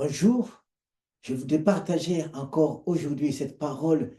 Bonjour, je voudrais partager encore aujourd'hui cette parole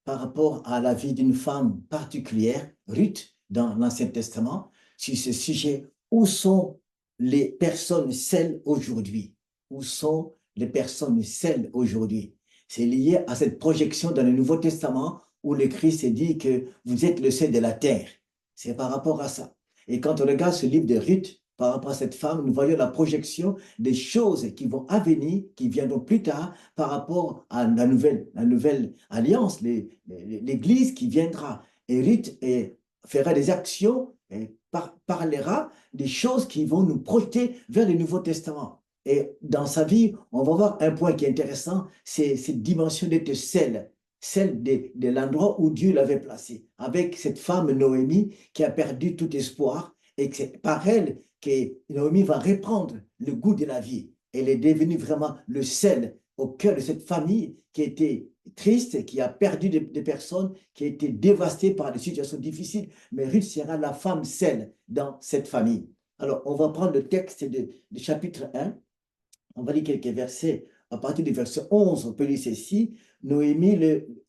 par rapport à la vie d'une femme particulière, Ruth, dans l'Ancien Testament, sur ce sujet. Où sont les personnes celles aujourd'hui? Où sont les personnes celles aujourd'hui? C'est lié à cette projection dans le Nouveau Testament où le Christ dit que vous êtes le sel de la terre. C'est par rapport à ça. Et quand on regarde ce livre de Ruth, par rapport à cette femme, nous voyons la projection des choses qui vont venir, qui viendront plus tard, par rapport à la nouvelle alliance, l'Église qui viendra. Et Ruth fera des actions et parlera des choses qui vont nous projeter vers le Nouveau Testament. Et dans sa vie, on va voir un point qui est intéressant, c'est cette dimension d'être celle de l'endroit où Dieu l'avait placé, avec cette femme Noémie qui a perdu tout espoir et que c'est par elle que Noémie va reprendre le goût de la vie. Elle est devenue vraiment le sel au cœur de cette famille qui était triste, qui a perdu des personnes, qui a été dévastée par des situations difficiles. Mais Ruth sera la femme sel dans cette famille. Alors, on va prendre le texte du chapitre 1. On va lire quelques versets. À partir du verset 11, on peut lire ceci. Noémie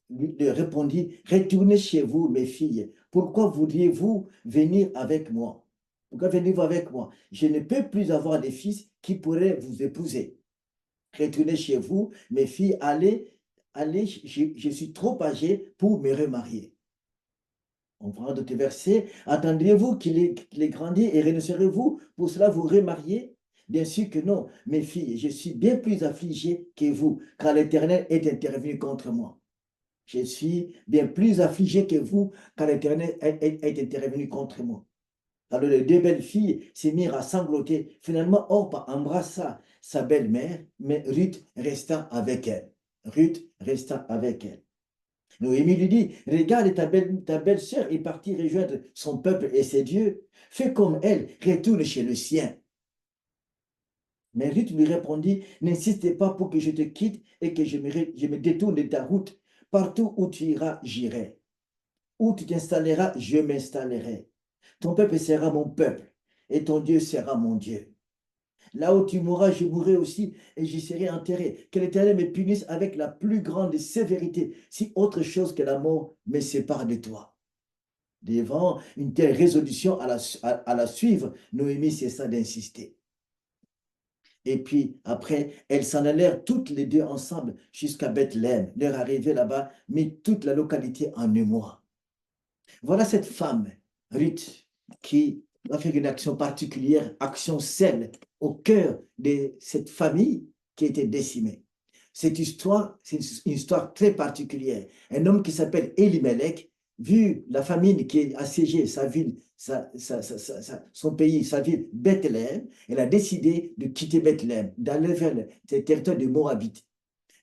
lui répondit, retournez chez vous, mes filles. Pourquoi voudriez-vous venir avec moi? Pourquoi venez-vous avec moi? Je ne peux plus avoir de fils qui pourraient vous épouser. Retournez chez vous, mes filles, allez, je suis trop âgée pour me remarier. On prend d'autres versets. Attendriez-vous qu'il ait grandi et renoncerez-vous pour cela vous remarier? Bien sûr que non, mes filles, je suis bien plus affligée que vous, car l'Éternel est intervenu contre moi. Je suis bien plus affligée que vous, car l'Éternel est intervenu contre moi. Alors les deux belles filles se mirent à sangloter. Finalement, Orpa embrassa sa belle-mère, mais Ruth resta avec elle. Ruth resta avec elle. Noémie lui dit, regarde, ta belle-sœur est partie rejoindre son peuple et ses dieux. Fais comme elle, retourne chez le sien. Mais Ruth lui répondit, n'insiste pas pour que je te quitte et que je me détourne de ta route. Partout où tu iras, j'irai. Où tu t'installeras, je m'installerai. Ton peuple sera mon peuple et ton Dieu sera mon Dieu. Là où tu mourras, je mourrai aussi et j'y serai enterré. Que l'Éternel me punisse avec la plus grande sévérité si autre chose que la mort me sépare de toi. Devant une telle résolution à la suivre, Noémie cessa d'insister. Et puis après, elles s'en allèrent toutes les deux ensemble jusqu'à Bethléem. Leur arrivée là-bas mit toute la localité en émoi. Voilà cette femme, Ruth, qui va faire une action particulière, action celle au cœur de cette famille qui a été décimée. Cette histoire, c'est une histoire très particulière. Un homme qui s'appelle Elimelech, vu la famine qui a assiégé sa ville, son pays, sa ville, Bethléem, elle a décidé de quitter Bethléem, d'aller vers le territoire de Moabite,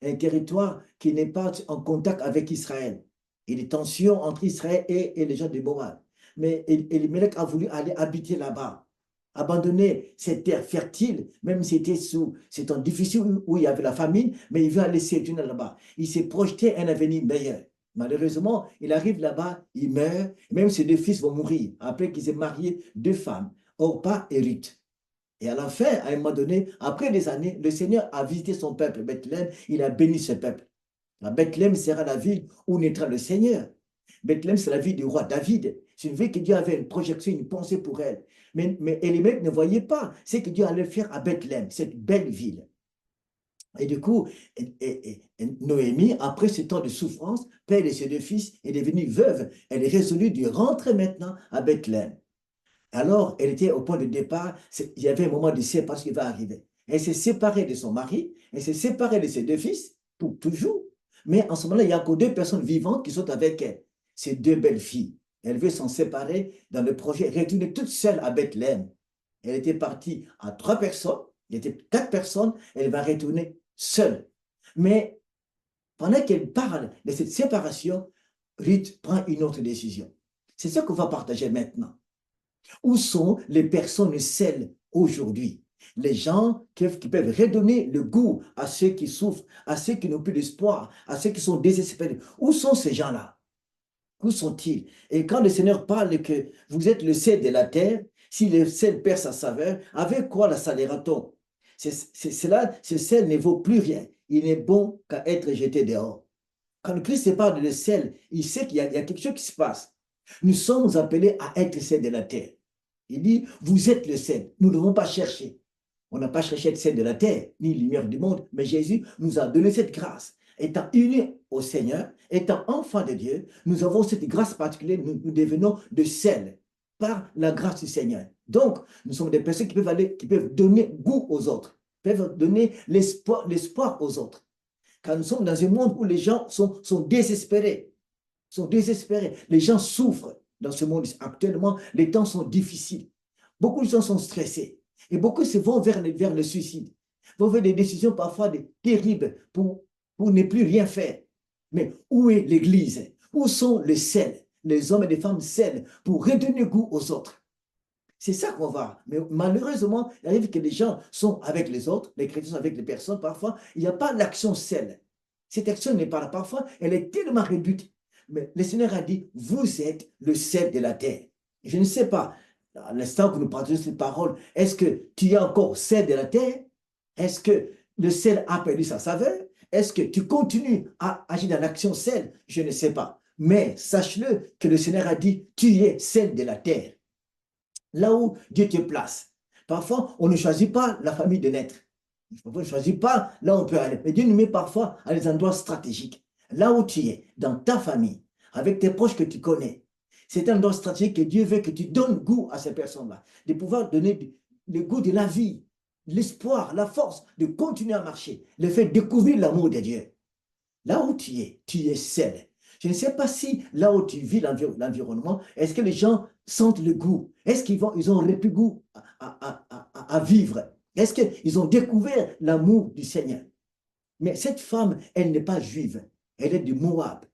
un territoire qui n'est pas en contact avec Israël. Il y a des tensions entre Israël et les gens de Moab. Mais Elimelech a voulu aller habiter là-bas, abandonner cette terre fertile, même si c'était sous ces temps difficiles où il y avait la famine, mais il veut aller séjourner là-bas. Il s'est projeté un avenir meilleur. Malheureusement, il arrive là-bas, il meurt, même ses deux fils vont mourir après qu'ils aient marié deux femmes, Orpa et Ruth. Et à la fin, à un moment donné, après des années, le Seigneur a visité son peuple, Bethléem, il a béni ce peuple. La Bethléem sera la ville où naîtra le Seigneur. Bethléem, c'est la ville du roi David. C'est une ville que Dieu avait une projection, une pensée pour elle. Mais Elimelech ne voyait pas ce que Dieu allait faire à Bethléem, cette belle ville. Et du coup, Noémie, après ce temps de souffrance, père de ses deux fils, est devenue veuve. Elle est résolue de rentrer maintenant à Bethléem. Alors, elle était au point de départ. Il y avait un moment de séparation qui va arriver. Elle s'est séparée de son mari, elle s'est séparée de ses deux fils, pour toujours. Mais en ce moment-là, il y a encore deux personnes vivantes qui sont avec elle. Ces deux belles filles. Elle veut s'en séparer dans le projet, retourner toute seule à Bethléem. Elle était partie à trois personnes, il y était quatre personnes, elle va retourner seule. Mais pendant qu'elle parle de cette séparation, Ruth prend une autre décision. C'est ce qu'on va partager maintenant. Où sont les personnes celles aujourd'hui? Les gens qui peuvent redonner le goût à ceux qui souffrent, à ceux qui n'ont plus d'espoir, à ceux qui sont désespérés. Où sont ces gens-là? Où sont-ils? Et quand le Seigneur parle que vous êtes le sel de la terre, si le sel perd sa saveur, avec quoi la salera-t-on? Ce sel ne vaut plus rien. Il n'est bon qu'à être jeté dehors. Quand le Christ parle de sel, il sait qu'il y a quelque chose qui se passe. Nous sommes appelés à être sel de la terre. Il dit, vous êtes le sel. Nous ne devons pas chercher. On n'a pas cherché à être sel de la terre, ni lumière du monde, mais Jésus nous a donné cette grâce. Étant unis au Seigneur, étant enfants de Dieu, nous avons cette grâce particulière, nous devenons de sel par la grâce du Seigneur. Donc, nous sommes des personnes qui peuvent donner goût aux autres, peuvent donner l'espoir aux autres. Car nous sommes dans un monde où les gens sont désespérés, les gens souffrent dans ce monde. Actuellement, les temps sont difficiles. Beaucoup de gens sont stressés et beaucoup se vont vers le suicide, vont faire des décisions parfois terribles pour ne plus rien faire. Mais où est l'Église? Où sont les sels, les hommes et les femmes sels pour redonner goût aux autres? C'est ça qu'on va. Mais malheureusement, il arrive que les gens sont avec les autres, les chrétiens sont avec les personnes, parfois, il n'y a pas l'action sel. Cette action n'est pas là. Parfois, elle est tellement réduite. Mais le Seigneur a dit, vous êtes le sel de la terre. Je ne sais pas, à l'instant que nous partageons cette parole, est-ce que tu es encore sel de la terre? Est-ce que le sel a perdu sa saveur? Est-ce que tu continues à agir dans l'action sel? Je ne sais pas. Mais sache-le que le Seigneur a dit, tu es sel de la terre. Là où Dieu te place. Parfois, on ne choisit pas la famille de naître. On ne choisit pas là où on peut aller. Mais Dieu nous met parfois à des endroits stratégiques. Là où tu es, dans ta famille, avec tes proches que tu connais. C'est un endroit stratégique que Dieu veut que tu donnes goût à ces personnes-là. De pouvoir donner le goût de la vie, l'espoir, la force de continuer à marcher. Le fait de découvrir l'amour de Dieu. Là où tu es seul. Je ne sais pas si là où tu vis l'environnement, est-ce que les gens sentent le goût? Est-ce qu'ils ont repris goût à vivre? Est-ce qu'ils ont découvert l'amour du Seigneur? Mais cette femme, elle n'est pas juive. Elle est du Moab.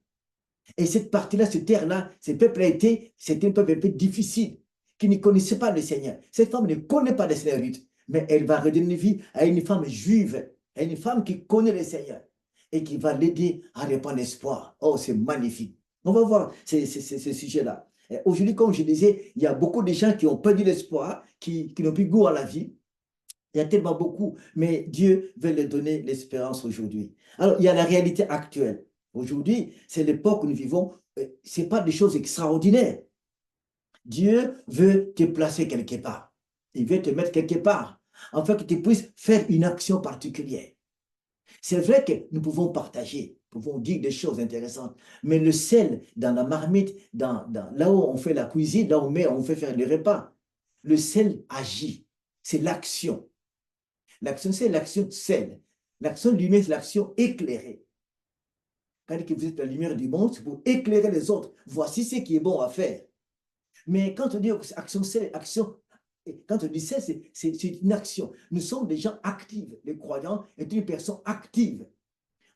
Et cette partie-là, cette terre-là, c'était un peuple un peu difficile, qui ne connaissait pas le Seigneur. Cette femme ne connaît pas le Seigneur, mais elle va redonner vie à une femme juive, à une femme qui connaît le Seigneur et qui va l'aider à répandre l'espoir. Oh, c'est magnifique. On va voir ce sujet-là. Aujourd'hui, comme je disais, il y a beaucoup de gens qui ont perdu l'espoir, qui n'ont plus goût à la vie. Il y a tellement beaucoup, mais Dieu veut leur donner l'espérance aujourd'hui. Alors, il y a la réalité actuelle. Aujourd'hui, c'est l'époque où nous vivons. Ce n'est pas des choses extraordinaires. Dieu veut te placer quelque part. Il veut te mettre quelque part, afin que tu puisses faire une action particulière. C'est vrai que nous pouvons partager, nous pouvons dire des choses intéressantes, mais le sel dans la marmite, là où on fait la cuisine, là où on fait faire le repas, le sel agit. C'est l'action. L'action, c'est l'action sel. L'action lumière, c'est l'action éclairée. Quand vous êtes la lumière du monde, c'est pour éclairer les autres. Voici ce qui est bon à faire. Mais quand on dit action sel, quand on dit sel, c'est une action. Nous sommes des gens actifs. Le croyant est une personne active.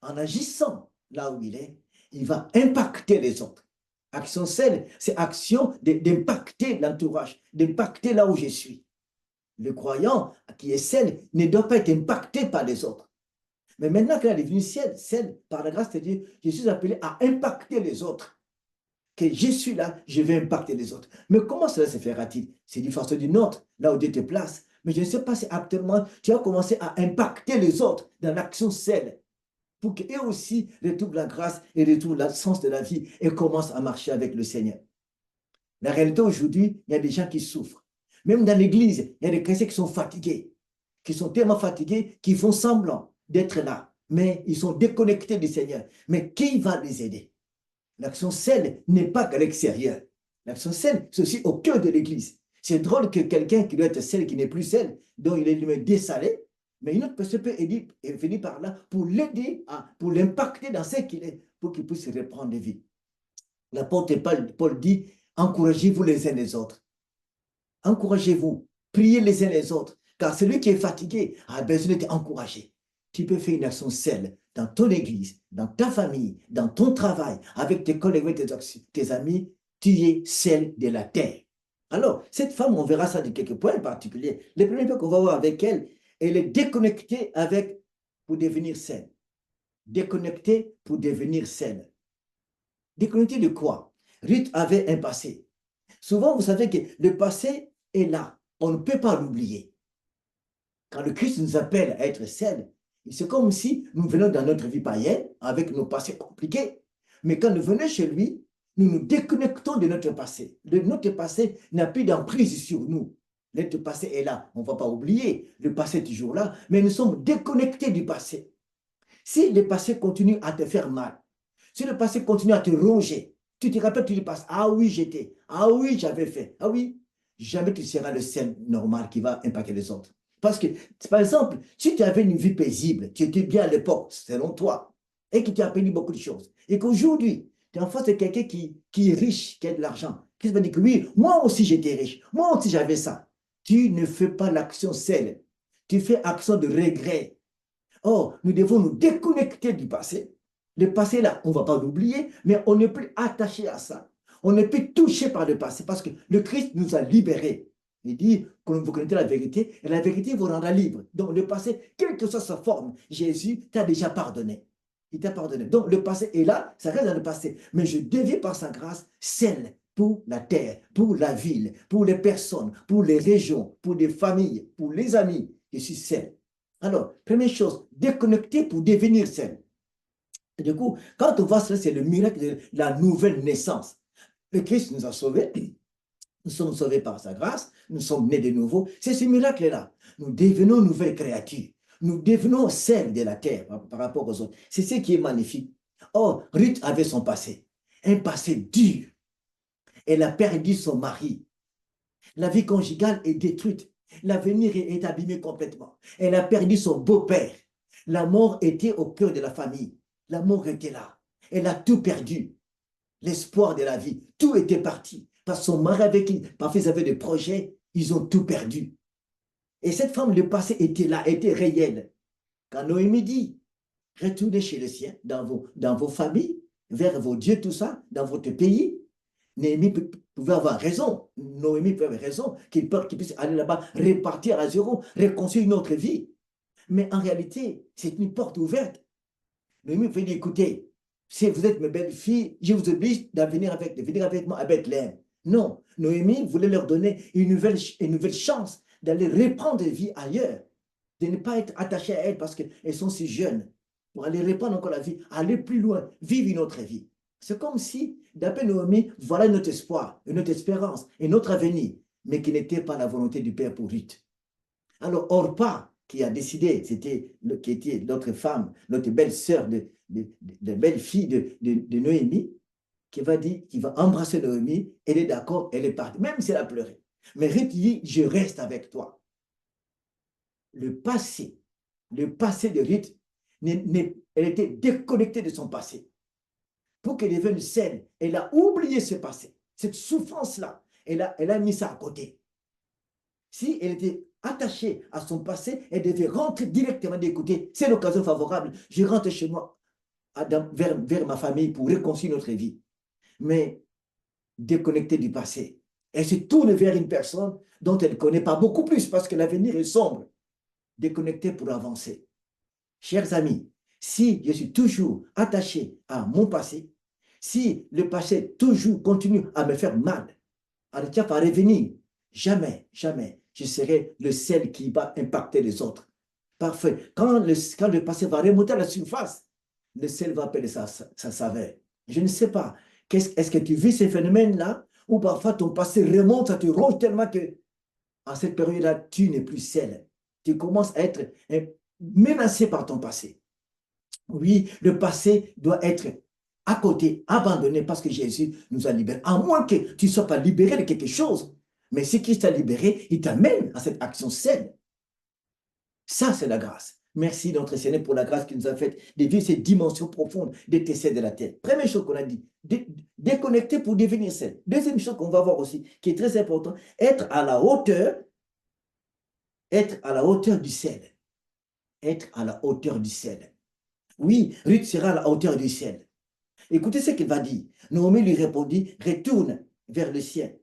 En agissant là où il est, il va impacter les autres. Action sel, c'est action d'impacter l'entourage, d'impacter là où je suis. Le croyant qui est sel ne doit pas être impacté par les autres. Mais maintenant qu'il est devenu sel, par la grâce de Dieu, je suis appelé à impacter les autres. Que je suis là, je vais impacter les autres. Mais comment cela se fera-t-il? C'est d'une façon ou d'une autre, là où Dieu te place. Mais je ne sais pas si actuellement, tu as commencé à impacter les autres dans l'action sel, pour qu'eux aussi retrouvent la grâce et retrouvent le sens de la vie et commencent à marcher avec le Seigneur. La réalité aujourd'hui, il y a des gens qui souffrent. Même dans l'église, il y a des chrétiens qui sont fatigués, qui sont tellement fatigués qu'ils font semblant d'être là, mais ils sont déconnectés du Seigneur. Mais qui va les aider? L'action sel n'est pas qu'à l'extérieur. L'action sel, c'est aussi au cœur de l'église. C'est drôle que quelqu'un qui doit être sel, qui n'est plus sel, dont il est lui-même dessalé, mais une autre personne peut venir par là pour l'aider, pour l'impacter dans ce qu'il est, pour qu'il puisse reprendre vie. L'apôtre Paul dit, encouragez-vous les uns les autres. Encouragez-vous, priez les uns les autres, car celui qui est fatigué a besoin d'être encouragé. Tu peux faire une action sel dans ton église, dans ta famille, dans ton travail, avec tes collègues, avec tes amis, tu es sel de la terre. Alors, cette femme, on verra ça de quelques points particuliers. Le premier point qu'on va voir avec elle, elle est déconnectée pour devenir sel. Déconnectée pour devenir sel. Déconnectée de quoi? Ruth avait un passé. Souvent, vous savez que le passé est là. On ne peut pas l'oublier. Quand le Christ nous appelle à être sel, c'est comme si nous venons dans notre vie païenne avec nos passés compliqués. Mais quand nous venons chez lui, nous nous déconnectons de notre passé. Notre passé n'a plus d'emprise sur nous. Notre passé est là. On ne va pas oublier. Le passé est toujours là. Mais nous sommes déconnectés du passé. Si le passé continue à te faire mal, si le passé continue à te ronger, tu te rappelles, tu te passes, ah oui, j'étais, ah oui, j'avais fait, ah oui, jamais tu seras le seul normal qui va impacter les autres. Parce que, par exemple, si tu avais une vie paisible, tu étais bien à l'époque, selon toi, et que tu as appris beaucoup de choses, et qu'aujourd'hui, tu es en face de quelqu'un qui est riche, qui a de l'argent, qui va dire que oui, moi aussi j'étais riche, moi aussi j'avais ça. Tu ne fais pas l'action celle, tu fais action de regret. Or, nous devons nous déconnecter du passé. Le passé, là, on ne va pas l'oublier, mais on n'est plus attaché à ça. On n'est plus touché par le passé parce que le Christ nous a libérés. Il dit que vous connaissez la vérité et la vérité vous rendra libre. Donc, le passé, quelle que soit sa forme, Jésus t'a déjà pardonné. Il t'a pardonné. Donc, le passé est là, ça reste dans le passé. Mais je deviens par sa grâce celle pour la terre, pour la ville, pour les personnes, pour les régions, pour les familles, pour les amis. Je suis celle. Alors, première chose, déconnecter pour devenir sain. Et du coup, quand on voit cela, c'est le miracle de la nouvelle naissance. Le Christ nous a sauvés, nous sommes sauvés par sa grâce, nous sommes nés de nouveau. C'est ce miracle-là. Nous devenons nouvelles créatures. Nous devenons celles de la terre par rapport aux autres. C'est ce qui est magnifique. Or, Ruth avait son passé, un passé dur. Elle a perdu son mari. La vie conjugale est détruite. L'avenir est abîmé complètement. Elle a perdu son beau-père. La mort était au cœur de la famille. La mort était là. Elle a tout perdu. L'espoir de la vie. Tout était parti. Parce que son mari avec qui, parfois ils avaient des projets, ils ont tout perdu. Et cette femme, le passé était là, était réel. Quand Noémie dit, retournez chez les siens, dans vos familles, vers vos dieux, tout ça, dans votre pays, Néhémie pouvait avoir raison, Noémie pouvait avoir raison, qu'il puisse aller là-bas, repartir à zéro, reconstruire une autre vie. Mais en réalité, c'est une porte ouverte. Noémie pouvait dire, écoutez, si vous êtes mes belles filles, je vous oblige de venir avec moi à Bethléem. Non, Noémie voulait leur donner une nouvelle chance d'aller reprendre vie ailleurs, de ne pas être attachée à elles parce qu'elles sont si jeunes, pour aller reprendre encore la vie, aller plus loin, vivre une autre vie. C'est comme si, d'après Noémie, voilà notre espoir, notre espérance et notre avenir, mais qui n'était pas la volonté du Père pour Ruth. Alors, Orpa, qui a décidé, qui était notre femme, notre belle-sœur, de belle-fille de Noémie, qui va dire, qui va embrasser Noémie, elle est d'accord, elle est partie, même si elle a pleuré. Mais Ruth dit, je reste avec toi. Le passé de Ruth, elle était déconnectée de son passé. Pour qu'elle devienne saine, elle a oublié ce passé, cette souffrance-là, elle a mis ça à côté. Si elle était attachée à son passé, elle devait rentrer directement d'écouter, c'est l'occasion favorable, je rentre chez moi, vers ma famille pour réconcilier notre vie. Mais déconnectée du passé, elle se tourne vers une personne dont elle ne connaît pas beaucoup plus parce que l'avenir est sombre. Déconnectée pour avancer. Chers amis, si je suis toujours attaché à mon passé, si le passé toujours continue à me faire mal, à ne pas revenir, jamais, jamais, je serai le seul qui va impacter les autres. Parfait. Quand le passé va remonter à la surface, le sel va appeler sa saveur. Je ne sais pas. Est-ce que tu vis ces phénomènes-là ou parfois ton passé remonte, ça te ronge tellement que à cette période-là, tu n'es plus sel. Tu commences à être menacé par ton passé. Oui, le passé doit être à côté, abandonné parce que Jésus nous a libérés. À moins que tu ne sois pas libéré de quelque chose. Mais si Christ t'a libéré, il t'amène à cette action saine. Ça, c'est la grâce. Merci notre Seigneur pour la grâce qu'il nous a faite de vivre cette dimension profonde des essais de la terre. Première chose qu'on a dit, déconnecter pour devenir sain. Deuxième chose qu'on va voir aussi, qui est très important, être à la hauteur du ciel. Être à la hauteur du ciel. Oui, Ruth sera à la hauteur du ciel. Écoutez ce qu'il va dire. Naomi lui répondit, retourne vers le ciel.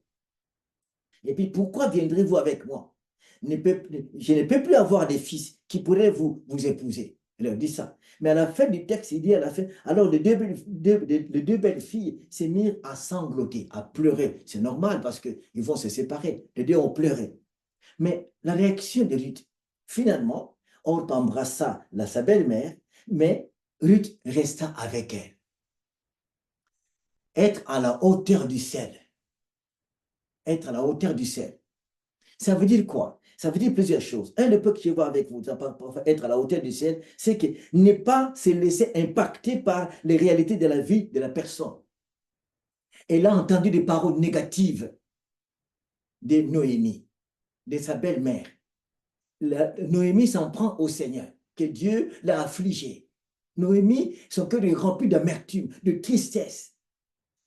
Et puis, pourquoi viendrez-vous avec moi? Je ne peux plus avoir des fils qui pourraient vous épouser. Il leur dit ça. Mais à la fin du texte, il dit à la fin, alors les deux belles filles s'est mirent à sangloter, à pleurer. C'est normal parce qu'ils vont se séparer. Les deux ont pleuré. Mais la réaction de Ruth, Finalement, on embrassa sa belle-mère, mais Ruth resta avec elle. Être à la hauteur du sel. Être à la hauteur du sel. Ça veut dire quoi? Ça veut dire plusieurs choses. Un, le peu que je vois avec vous, être à la hauteur du ciel, c'est que ne pas se laisser impacter par les réalités de la vie de la personne. Elle a entendu des paroles négatives de Noémie, de sa belle-mère. Noémie s'en prend au Seigneur, que Dieu l'a affligée. Noémie, son cœur est rempli d'amertume, de tristesse,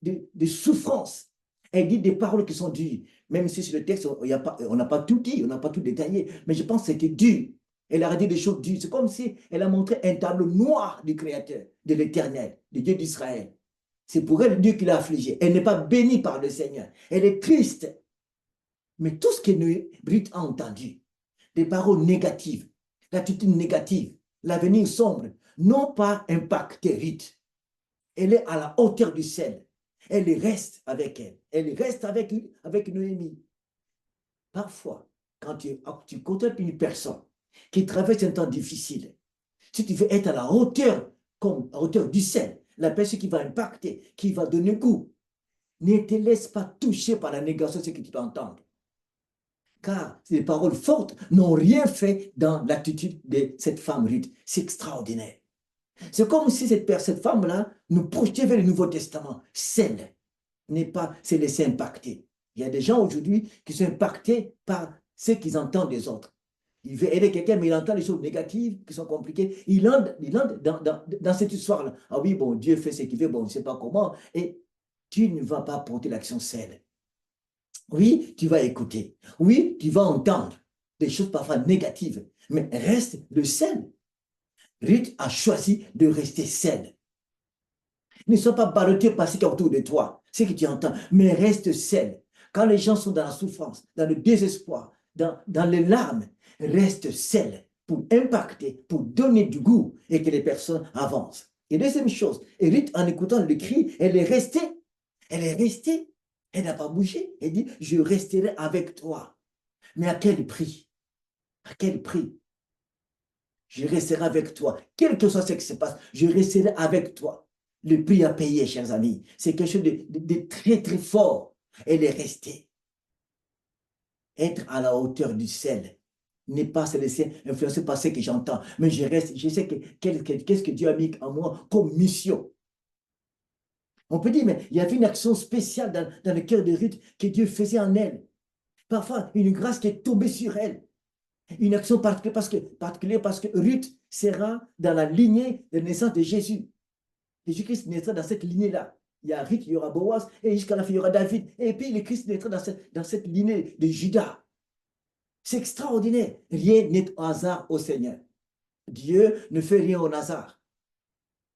de souffrance. Elle dit des paroles qui sont dures. Même si sur le texte, on n'a pas tout dit, on n'a pas tout détaillé, mais je pense que c'était dur. Elle a dit des choses dures. C'est comme si elle a montré un tableau noir du Créateur, de l'Éternel, du Dieu d'Israël. C'est pour elle Dieu qui l'a affligée. Elle n'est pas bénie par le Seigneur. Elle est triste. Mais tout ce que Ruth a entendu, des paroles négatives, l'attitude négative, l'avenir sombre, n'ont pas impacté Ruth. Elle est à la hauteur du ciel. Elle reste avec elle. Elle reste avec Noémie. Parfois, quand tu contemples une personne qui traverse un temps difficile, si tu veux être à la hauteur, comme à la hauteur du ciel, la personne qui va impacter, qui va donner goût, ne te laisse pas toucher par la négation de ce que tu entends. Car ces paroles fortes n'ont rien fait dans l'attitude de cette femme Ruth. C'est extraordinaire. C'est comme si cette femme-là nous projetait vers le Nouveau Testament. Celle n'est pas se laisser impacter. Il y a des gens aujourd'hui qui sont impactés par ce qu'ils entendent des autres. Il veut aider quelqu'un, mais il entend des choses négatives qui sont compliquées. Il entre dans cette histoire-là. Ah oui, bon, Dieu fait ce qu'il veut, bon, on ne sait pas comment. Et tu ne vas pas porter l'action seule. Oui, tu vas écouter. Oui, tu vas entendre des choses parfois négatives, mais reste le seul. Ruth a choisi de rester seule. Ne sois pas ballotté par ce qui est autour de toi, ce que tu entends, mais reste seul. Quand les gens sont dans la souffrance, dans le désespoir, dans les larmes, reste seul pour impacter, pour donner du goût et que les personnes avancent. Et deuxième chose, Ruth, en écoutant le cri, elle est restée. Elle est restée. Elle n'a pas bougé. Elle dit, je resterai avec toi. Mais à quel prix? À quel prix? Je resterai avec toi. Quel que soit ce qui se passe, je resterai avec toi. Le prix à payer, chers amis, c'est quelque chose de très, très fort. Elle est restée. Être à la hauteur du ciel, ne pas se laisser influencer par ce que j'entends. Mais je reste, je sais qu'est-ce que Dieu a mis en moi comme mission. On peut dire, mais il y avait une action spéciale dans le cœur de Ruth que Dieu faisait en elle. Parfois, une grâce qui est tombée sur elle. Une action particulière parce que Ruth sera dans la lignée de naissance de Jésus. Jésus-Christ naîtra dans cette lignée-là. Il y a Ruth, il y aura Boaz, et jusqu'à la fin, il y aura David. Et puis, le Christ naîtra dans cette lignée de Judas. C'est extraordinaire. Rien n'est au hasard au Seigneur. Dieu ne fait rien au hasard.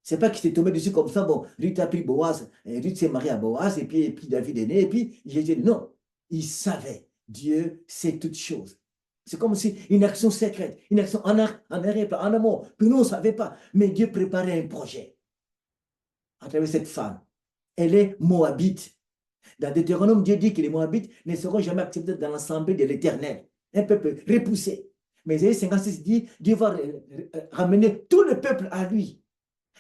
C'est pas qu'il s'est tombé dessus comme ça. Bon, Ruth a pris Boaz, et Ruth s'est mariée à Boaz, et puis David est né, et puis Jésus. Non, il savait. Dieu sait toutes choses. C'est comme si une action secrète, une action en arrière-plan, en amont, que nous, on ne savait pas. Mais Dieu préparait un projet à travers cette femme. Elle est moabite. Dans Deutéronome, Dieu dit que les Moabites ne seront jamais acceptés dans l'assemblée de l'Éternel. Un peuple repoussé. Mais Ésaïe 56 dit, Dieu va ramener tout le peuple à lui.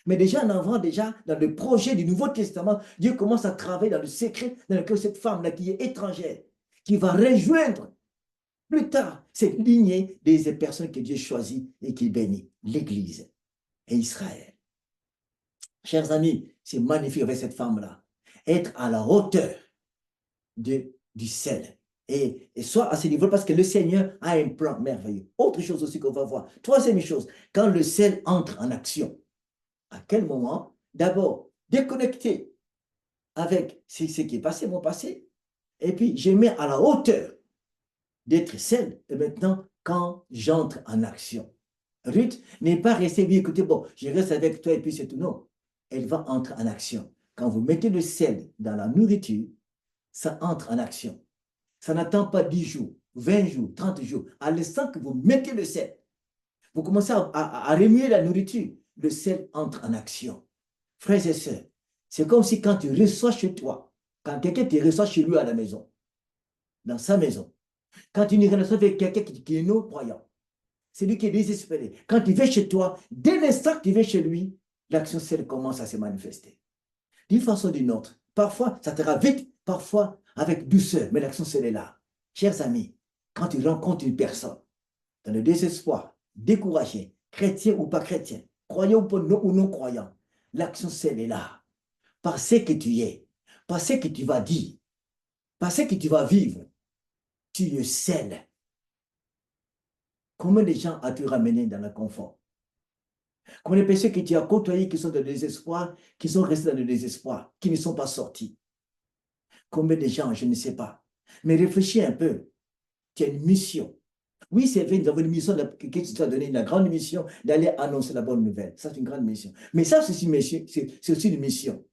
Mais déjà en avant, déjà dans le projet du Nouveau Testament, Dieu commence à travailler dans le secret dans lequel cette femme-là qui est étrangère, qui va rejoindre plus tard cette lignée des personnes que Dieu choisit et qui bénit, l'Église et Israël. Chers amis, c'est magnifique avec cette femme-là. Être à la hauteur du ciel. Et soit à ce niveau parce que le Seigneur a un plan merveilleux. Autre chose aussi qu'on va voir. Troisième chose, quand le ciel entre en action. À quel moment? D'abord, déconnecter avec ce qui est passé, mon passé. Et puis, je mets à la hauteur d'être celle. Et maintenant, quand j'entre en action. Ruth n'est pas restée, oui, écoutez, bon, je reste avec toi et puis c'est tout. Non, elle va entrer en action. Quand vous mettez le sel dans la nourriture, ça entre en action. Ça n'attend pas 10 jours, 20 jours, 30 jours. À l'instant que vous mettez le sel, vous commencez à remuer la nourriture, le sel entre en action. Frères et sœurs, c'est comme si quand tu reçois chez toi, quand quelqu'un te reçoit chez lui à la maison, dans sa maison, quand tu reçois avec quelqu'un qui est non-croyant, C'est lui qui est désespéré. Quand il vient chez toi, dès l'instant que tu viens chez lui, l'action celle commence à se manifester. D'une façon ou d'une autre. Parfois, ça te va vite, parfois avec douceur, mais l'action celle est là. Chers amis, quand tu rencontres une personne dans le désespoir, découragé, chrétien ou pas chrétien, croyant ou non croyant, l'action celle est là. Par ce que tu es, par ce que tu vas dire, par ce que tu vas vivre, tu le scelles. Combien de gens as-tu ramené dans le confort? Combien de personnes que tu as côtoyées qui sont dans le désespoir, qui sont restées dans le désespoir, qui ne sont pas sortis? Combien de gens, je ne sais pas. Mais réfléchis un peu. Tu as une mission. Oui, c'est vrai, nous avons une mission que tu t'as donné, une grande mission d'aller annoncer la bonne nouvelle. Ça, c'est une grande mission. Mais ça, c'est aussi une mission.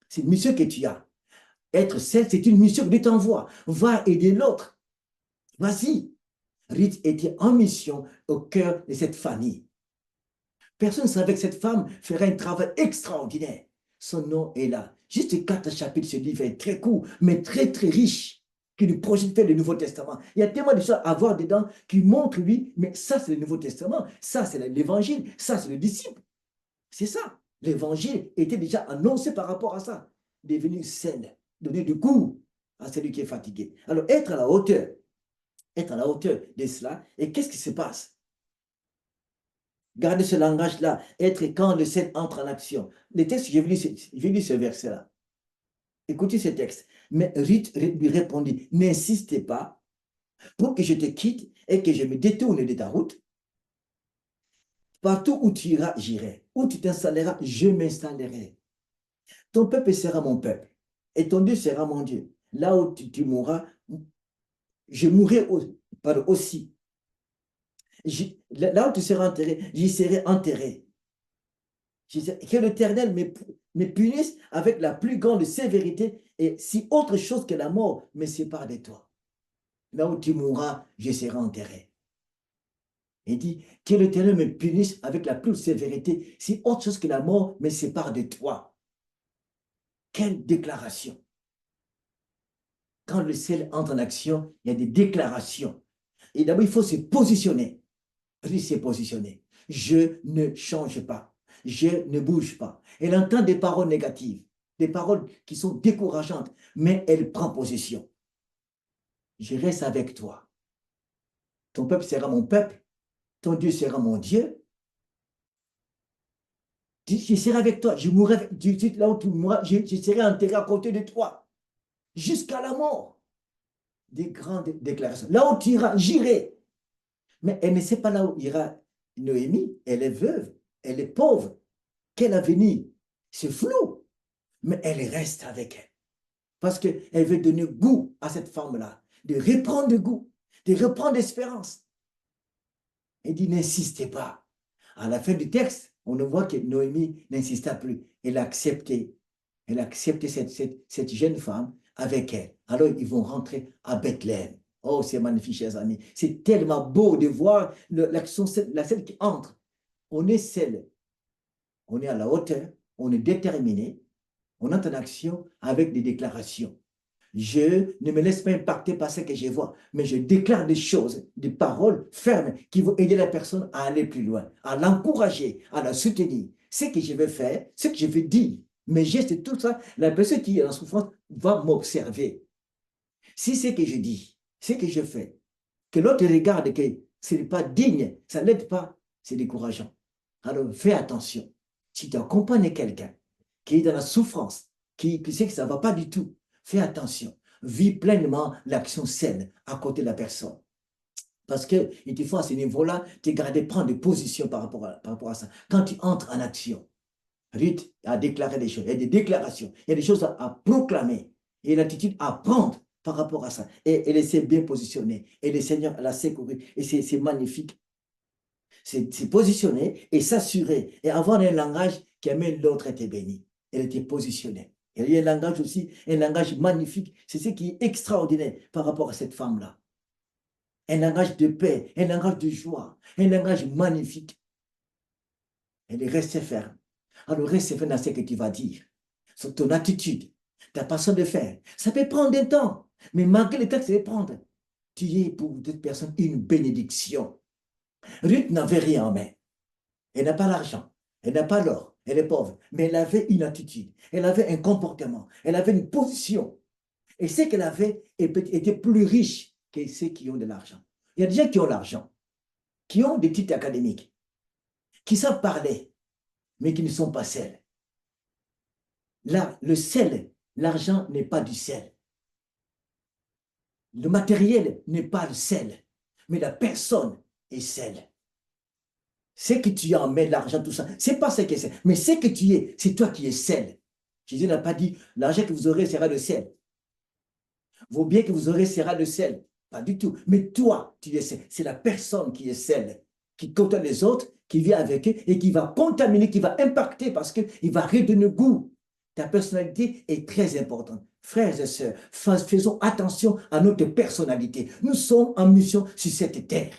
C'est une mission que tu as. Être seul, c'est une mission que Dieu t'envoie. Va aider l'autre. Vas-y. Ruth était en mission au cœur de cette famille. Personne ne savait que cette femme ferait un travail extraordinaire. Son nom est là. Juste 4 chapitres, ce livre est très court, mais très, très riche, qui nous projette le Nouveau Testament. Il y a tellement de choses à voir dedans qui montrent, lui, mais ça, c'est le Nouveau Testament, ça, c'est l'Évangile, ça, c'est le disciple. C'est ça. L'Évangile était déjà annoncé par rapport à ça. Devenir saine, donner du goût à celui qui est fatigué. Alors, être à la hauteur de cela, et qu'est-ce qui se passe? Gardez ce langage-là, être quand le ciel entre en action. Les textes, je vais lire ce verset-là. Écoutez ce texte. Mais Ruth lui répondit, n'insistez pas pour que je te quitte et que je me détourne de ta route. Partout où tu iras, j'irai. Où tu t'installeras, je m'installerai. Ton peuple sera mon peuple et ton Dieu sera mon Dieu. Là où tu mourras, je mourrai aussi. Là où tu seras enterré, j'y serai enterré. Que l'Éternel me punisse avec la plus grande sévérité et si autre chose que la mort me sépare de toi. Là où tu mourras, je serai enterré. Il dit que l'Éternel me punisse avec la plus grande sévérité si autre chose que la mort me sépare de toi. Quelle déclaration! Quand le ciel entre en action, il y a des déclarations. Et d'abord, il faut se positionner. Il s'est positionné. Je ne change pas. Je ne bouge pas. Elle entend des paroles négatives, des paroles qui sont décourageantes, mais elle prend position. Je reste avec toi. Ton peuple sera mon peuple. Ton Dieu sera mon Dieu. Je serai avec toi. Je mourrai là où tu mourras. Je serai enterré à côté de toi. Jusqu'à la mort. Des grandes déclarations. Là où tu iras, j'irai. Mais elle ne sait pas là où ira Noémie. Elle est veuve. Elle est pauvre. Quel avenir? C'est flou. Mais elle reste avec elle. Parce qu'elle veut donner goût à cette femme-là. De reprendre goût. De reprendre l'espérance. Elle dit, n'insistez pas. À la fin du texte, on voit que Noémie n'insista plus. Elle a accepté. Elle a accepté cette jeune femme avec elle. Alors, ils vont rentrer à Bethléem. Oh, c'est magnifique, chers amis. C'est tellement beau de voir l'action, la scène qui entre. On est celle. On est à la hauteur. On est déterminé. On entre en action avec des déclarations. Je ne me laisse pas impacter par ce que je vois, mais je déclare des choses, des paroles fermes qui vont aider la personne à aller plus loin, à l'encourager, à la soutenir. Ce que je vais faire, ce que je vais dire, mes gestes, tout ça, la personne qui est en souffrance va m'observer. Si ce que je dis, ce que je fais, que l'autre regarde que ce n'est pas digne, ça ne l'aide pas, c'est décourageant. Alors fais attention. Si tu accompagnes quelqu'un qui est dans la souffrance, qui sait que ça ne va pas du tout, fais attention. Vis pleinement l'action saine à côté de la personne. Parce qu'il te faut à ce niveau-là te garder, prendre des positions par rapport à ça. Quand tu entres en action, Ruth a déclaré des choses, il y a des déclarations, il y a des choses à proclamer, et l'attitude à prendre par rapport à ça. Et elle s'est bien positionnée, et le Seigneur l'a secouru, et c'est magnifique. C'est positionner et s'assurer, et avoir un langage qui amène l'autre à être béni. Elle était positionnée. Il y a un langage aussi, un langage magnifique. C'est ce qui est extraordinaire par rapport à cette femme-là. Un langage de paix, un langage de joie, un langage magnifique. Elle est restée ferme. Alors reste ferme dans ce que tu vas dire. Sur ton attitude, ta façon de faire. Ça peut prendre du temps, mais malgré le temps que ça va prendre, tu es pour cette personne une bénédiction. Ruth n'avait rien en main. Elle n'a pas l'argent, elle n'a pas l'or, elle est pauvre, mais elle avait une attitude, elle avait un comportement, elle avait une position. Et ce qu'elle avait était plus riche que ceux qui ont de l'argent. Il y a des gens qui ont l'argent, qui ont des titres académiques, qui savent parler, mais qui ne sont pas sels. Là, le sel, l'argent n'est pas du sel. Le matériel n'est pas le sel, mais la personne est sel. Ce que tu as en main, l'argent, tout ça, c'est pas ce que c'est. Mais ce que tu es, c'est toi qui es sel. Jésus n'a pas dit, l'argent que vous aurez sera le sel. Vos biens que vous aurez sera le sel. Pas du tout. Mais toi, tu es sel. C'est la personne qui est sel, qui côtoie les autres, qui vit avec eux et qui va contaminer, qui va impacter parce qu'il va redonner goût. Ta personnalité est très importante. Frères et sœurs, faisons attention à notre personnalité. Nous sommes en mission sur cette terre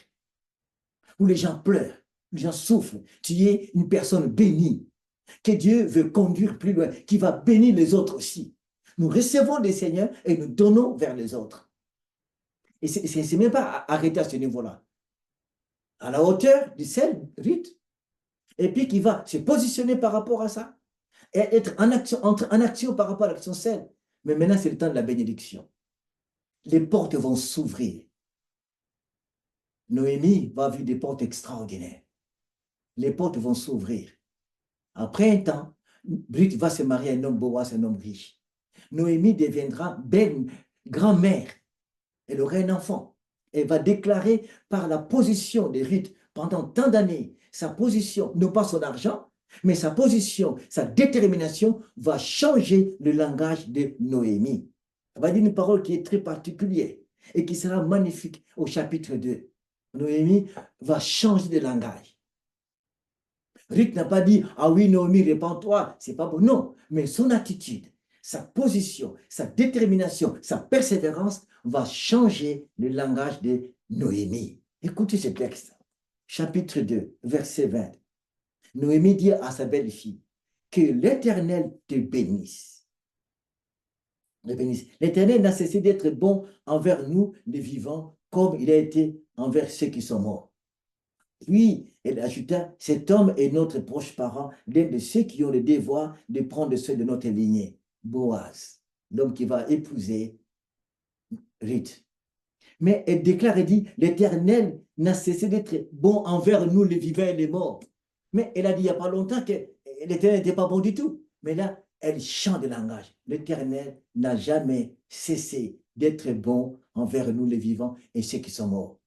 où les gens pleurent, les gens souffrent. Tu es une personne bénie, que Dieu veut conduire plus loin, qui va bénir les autres aussi. Nous recevons des seigneurs et nous donnons vers les autres. Et ce n'est même pas arrêté à ce niveau-là. À la hauteur du sel, Ruth, et puis qui va se positionner par rapport à ça, et être en action par rapport à l'action sel. Mais maintenant, c'est le temps de la bénédiction. Les portes vont s'ouvrir. Noémie va vivre des portes extraordinaires. Les portes vont s'ouvrir. Après un temps, Ruth va se marier à un homme Boaz, un homme riche. Noémie deviendra belle grand-mère. Elle aura un enfant. Elle va déclarer par la position de Ruth pendant tant d'années, sa position, non pas son argent, mais sa position, sa détermination va changer le langage de Noémie. Elle va dire une parole qui est très particulière et qui sera magnifique au chapitre 2. Noémie va changer de langage. Ruth n'a pas dit, ah oui, Noémie, répands-toi, c'est pas bon. Non, mais son attitude, sa position, sa détermination, sa persévérance va changer le langage de Noémie. Écoutez ce texte, chapitre 2, verset 20. Noémie dit à sa belle-fille, que l'Éternel te bénisse. L'Éternel n'a cessé d'être bon envers nous, les vivants, comme il a été envers ceux qui sont morts. Puis, elle ajouta, cet homme est notre proche parent, l'un de ceux qui ont le devoir de prendre soin de notre lignée. Boaz, l'homme qui va épouser Ruth. Mais elle déclare et dit, l'Éternel n'a cessé d'être bon envers nous, les vivants et les morts. Mais elle a dit il n'y a pas longtemps que l'Éternel n'était pas bon du tout. Mais là, elle change de langage. L'Éternel n'a jamais cessé d'être bon envers nous, les vivants et ceux qui sont morts.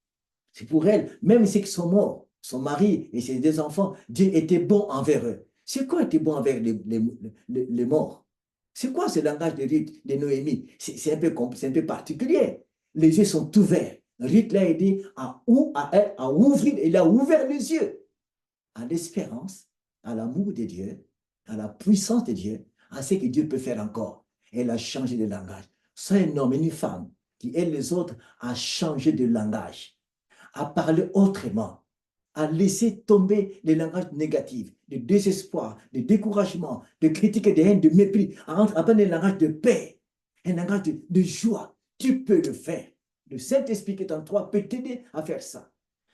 C'est pour elle, même ceux qui sont morts, son mari et ses deux enfants, Dieu était bon envers eux. C'est quoi être bon envers les morts? C'est quoi ce langage de Ruth, de Noémie? C'est un peu particulier. Les yeux sont ouverts. Ruth l'a aidé à ouvrir, il a ouvert les yeux à l'espérance, à l'amour de Dieu, à la puissance de Dieu, à ce que Dieu peut faire encore. Elle a changé de langage. C'est un homme et une femme qui aident les autres à changer de langage, à parler autrement, à laisser tomber les langages négatifs, de désespoir, de découragement, de critique, de haine, de mépris, à apprendre un langage de paix, un langage de joie. Tu peux le faire. Le Saint-Esprit qui est en toi peut t'aider à faire ça.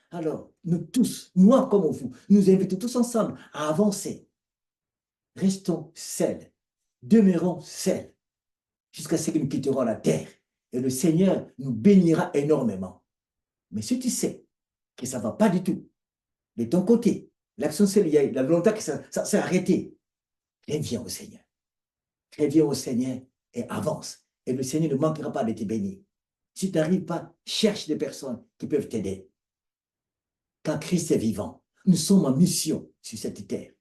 Alors, nous tous, moi comme vous, nous invitons tous ensemble à avancer. Restons seuls, demeurons seuls, jusqu'à ce que nous quitterons la terre. Et le Seigneur nous bénira énormément. Mais si tu sais que ça ne va pas du tout, de ton côté, l'action seule, il y a la volonté que ça s'est arrêté, reviens au Seigneur. Reviens au Seigneur et avance. Et le Seigneur ne manquera pas de te bénir. Si tu n'arrives pas, cherche des personnes qui peuvent t'aider. Quand Christ est vivant, nous sommes en mission sur cette terre.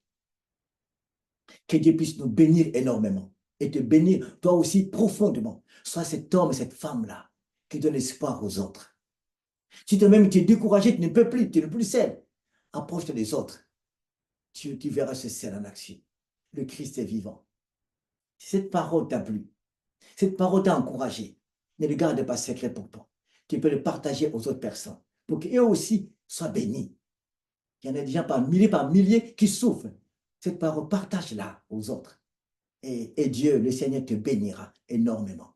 Que Dieu puisse nous bénir énormément et te bénir toi aussi profondément. Sois cet homme, cette femme-là qui donne espoir aux autres. Si toi-même tu es découragé, tu ne peux plus, tu n'es plus seul, approche-toi des autres. Tu verras ce ciel en action. Le Christ est vivant. Si cette parole t'a plu, cette parole t'a encouragé, ne le garde pas secret pour toi. Tu peux le partager aux autres personnes pour qu'eux aussi soient bénis. Il y en a des gens par milliers qui souffrent. Cette parole, partage-la aux autres. Et Dieu, le Seigneur, te bénira énormément.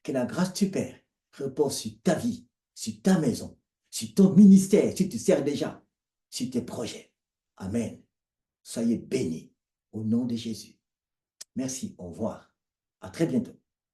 Que la grâce du Père repose sur ta vie, sur ta maison, sur ton ministère, si tu sers déjà. sur tes projets. Amen. Soyez bénis au nom de Jésus. Merci, au revoir. À très bientôt.